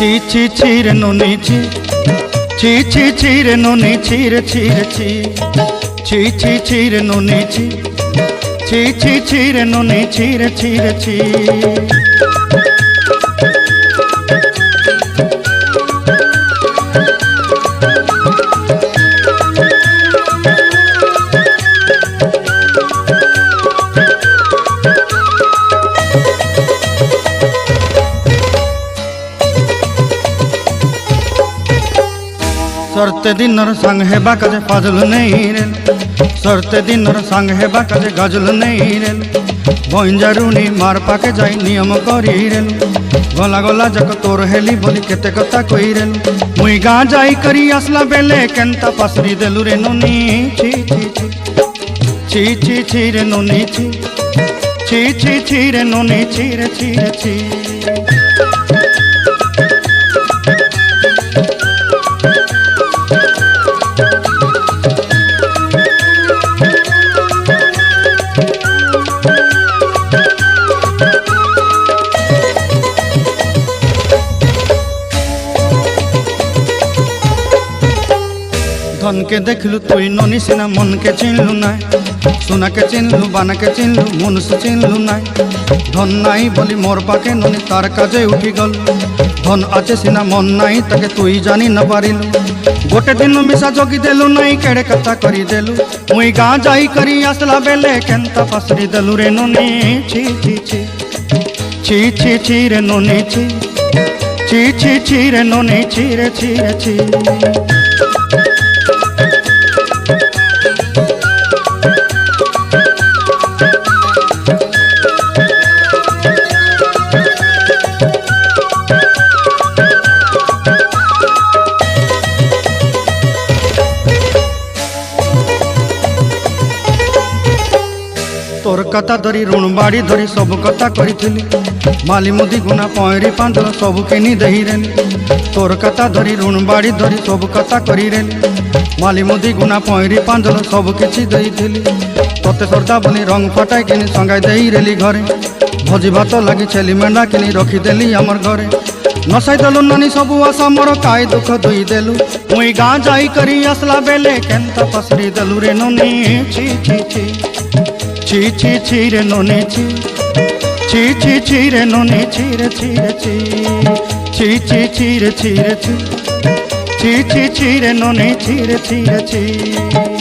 ছি ছি রে নুনি ছি ছি রে নুনি ছি রে ছি ছি রে নুনি ছি ছি রে নুনি ছি ছি। सरते दिनर संग हेबा काजे फाजल नहीं रेल सरते दिनर संग हेबा काजे गजल नहीं रेल बंजारुनी मार पाके जाई नियम करी रेल गला गला जक तोर हेली बोली केते कथा कई रेल मुई गा जाई करी असला बेले केंता पसरी देलु रे नुनी छी छी रे नुनी छी रे नुनी छी छी। धन के देखलु तुई ननी सिना मन के चिन्हलु ना सोना के चिन्हलु बाना के चिन्हलु मनुष्य चिन्हलु ना धन नाई बोली मोर पाके ननी तार काजे उठी गल धन आचे सिना मन नाई ताके तुई जानी न पारिलु गोटे दिन मिसा जगी देलु नाई केड़े कथा करी देलु मुई गा जाई करी आसला बेले केंता फसरी देलु रे ननी छी छी रे ननी छी रे ननी छी। तोर कथा धरी ऋण बाड़ी धरी सब कथा करी माली मुदी गुना पयरी पांदल सब किनी दही रेली तोर कथा धरी ऋण बाड़ी धरी सब कथा करी रेली माली मुदी गुना पयरी पांदल सब किछि दही थिली तोते सरदा बनी रंग फटाई किनी संगाई दही रेली घरे भोजी भात लगी छेली मेंढा किनी रखी देली हमर घरे नसाई देलु नानी सबु आशा मोर काई दुख दुई देलु मुई गा जाई करी असला बेले केंता पसरी देलु रे नुनी छी छी रे नुनी छी रे नुनी छी रे ची रे नुनी छी रे ची।